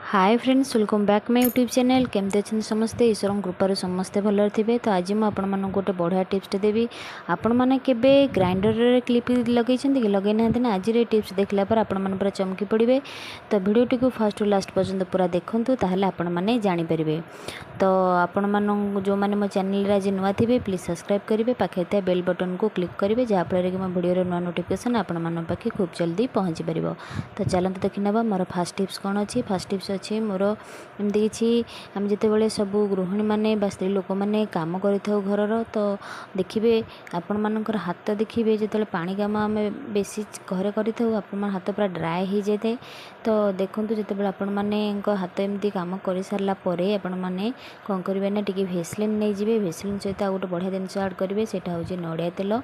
Hi friends, welcome back my YouTube channel. केमती अच्छे समस्ते ईश्वर कृपार समस्ते भल थे। तो आज मुझे गोटे बढ़िया टिप्स देवी। आपण मैंने केबे ग्राइंडर क्लिप लगे कि लगे ना आज टिप्स देखला पर आपण मैंने पूरा चमकी पड़े। तो वीडियोटी को फर्स्ट लास्ट पर्यंत पूरा देखूँ ताहले आपण मैंने जानीपर। तो आपण मान जो मैंने मो चैनल आज नुआ थे प्लीज सब्सक्राइब करेंगे, पाखे था बेल बटन को क्लिक करेंगे जहाँफल कि मो वीडियो नुआ नोटिफिकेशन आपण पाखे खूब जल्दी पहुँची पार। तो चलते देखी ना मोर फास्ट टिप्स कौन अच्छी। फास्ट टिप्स अच्छे मोर एमती कि आम जिते सब गृहिणी मैंने स्त्री लोक मैंने कम कर घर तो देखिए आपण मानकर हाथ देखिए जो पानी कम आम बेसी घरे कर हाथ पूरा ड्राए हो जाए। तो देखूँ जो आपण मैंने हाथ एमती कम कर सारापर आपण मैंने कौन करेंगे ना टी भेसलिन नहीं जाए। भेसलिन सहित गोटे बढ़िया जिनस आड करेंगे से हूँ नड़िया तेल।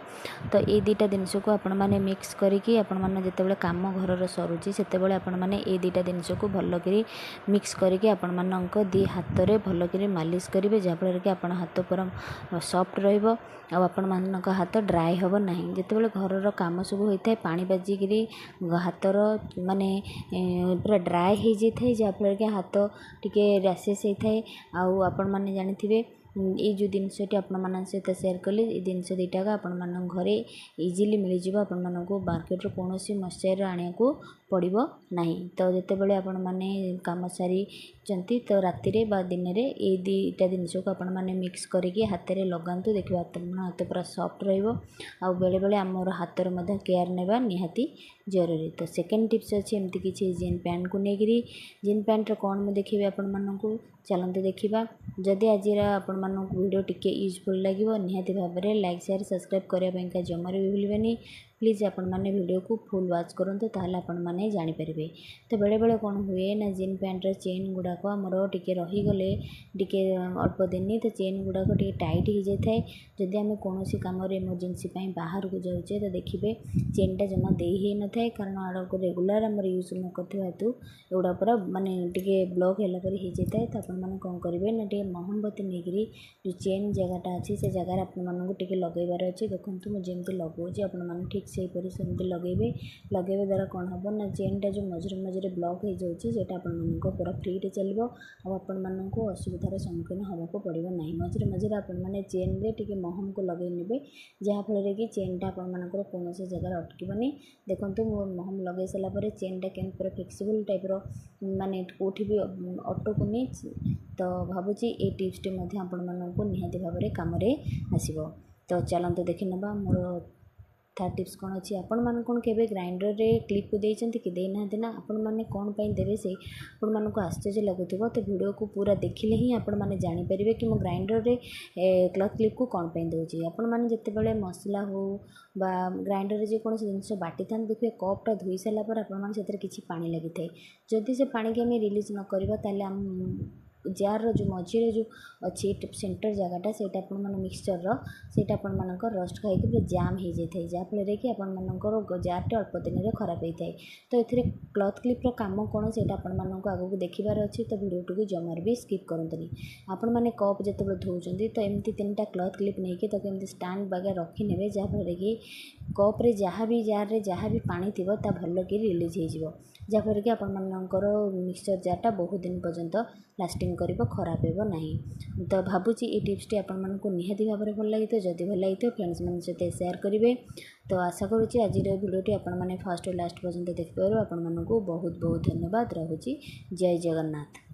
तो ये दुईटा जिनस को आपण मैंने मिक्स करके आपण मैंने जिते कम घर सरुची से आपण मैंने ये दुईटा जिनस को भलक मिक्स करके आपण मानक दी हाथ में भलक मालिश करेंगे जहाँफल कि आपण हाथ पूरा सॉफ्ट रहिबो आ आपण मानक हाथ ड्राए हम ना। जिते घर काम सब होता है पानी बाजिकी हाथर माने पूरा ड्राए हो जाए जहाँफल कि हाथ टिके रैसेस होता है। आपण मैंने जानी ये जो जिनसटी आपण मान सहित सेयार कले ये जिनस दुईटाक आपण मान घरे इजिली मिल जाव। आपण मानक मार्केट कौन मॉइस्चर आने को पड़ो ना। तो जितेबाला आपण मैंने काम सारी तो राति दिन में ये दुईटा जिनस को आपण मैंने मिक्स करके हाथ में लगातु। देखिए हाथ पूरा सॉफ्ट रहा बेले बेले आमर हाथर केयर नेबा निहाती जरूरी। तो सेकेंड टिप्स अच्छी एमती किसी जीन पैंट को लेकरी जीन पैंट कौन मुझे देखी आपण मानक चलते देखा। जदि आज आपण मानक वीडियो टिके यूजफुल लगे निहाती भाव में लाइक शेयर सब्सक्राइब करने जमार भी भूलें। प्लीज आपण मैंने वीडियो को फुल वाच करूँ ताहले आपण मैंने जानीपर। तो बेले बेले कौन हुए ना जीन पैंट चेन गुड़ाक आमर टी रहीगले टी अल्प दिन तो चेन गुड़ाक टी टाइट हो जाए। जदि आम कौन कम इमरजेंसी बाहर को जाऊे तो देखिए चेनटा जमा दे ही न था कारण आड़ को रेगुलर आम यूज न कर हेतु एगुड़ा पूरा मानने टी ब्लॉक होगापर हो जाए। तो आपने कौन करेंगे ना टी मोहम्बती नहीं जो चेन जगहटा अच्छी से जगार आपको लगेबार अच्छे। देखो मुझे लगुच आप ठीक से सेमती लगेबे द्वारा कौन हम ना चेनटा जो मझे मझे ब्लॉक हो जाए आप पूरा फ्री चलो आपण मानक असुविधार सम्मुखीन होगा पड़ो ना। मझे मझे आपने चेन रे टी महम को लगे ने जहाँफल कि चेनटा आपर कौन जगह अटकनी। देखो महम लगे सारापर चेनटा के पूरा फ्लेक्सिबल टाइप माने कौटी भी अटकुनी। तो भावुची ये टिप्सटी आपण मानक निहाती भाव में कम आसो। तो चलते देखी ना मोर थर्ड टिप्स कौन अच्छी। आपण मैंने कौन के ग्राइंडर रे क्लिप को देते कि देना ना आपण मैंने कौन देवे से आपण मानक आश्चर्य लगुव। तो वीडियो को पूरा देखिले ही आपण मैंने जानीपर कि मो ग्राइंडर रे क्लथ क्लिप को कौन दूसरी। आपण मैंने जितेबाला मसला हो बा ग्राइंडर रे जेको जिनस बाटी था देखिए कपटा धोई सारापर आपने किसी पानी लगी थाए। जदि से पानी की आम रिलीज न करवा ताले आम जार जो मझे जो अच्छी सेंटर जगहटा से मिक्सचर से रस्ट खाई पूरा जाम हो जाए जहाँफल कि आपर जारटा अल्प दिन में खराब होता है। तो ये क्लथ क्लिप्र कम कौन से आगू देखार अच्छे। तो वीडियो को जमार भी स्किप करतुनि। आपण मैंने कप जो धोती तो एमती 3टा क्लथ क्लिप नहीं कि एमती स्टैंड बागे रखिने जहाँफल कि कप्रे जहाँ भी जार रे जहाँ भी पानी थी भल कि रिलीज हो जहाँफल कि आपर मिक्सचर जारटा बहुत दिन पर्यंत लास्टिंग कर खराब हो ना। तो भावुची ये टिप्सटी आपण मानक निहाती भाव में भल लगी। तो जदि भल लगी फ्रेंड्स मान सहित सेयार करेंगे। तो आशा करुँच आज वीडियोटी आपण मैंने फर्स्ट लास्ट पर्यंत देखिए। आपण मानक बहुत बहुत धन्यवाद। रहुची जय जगन्नाथ।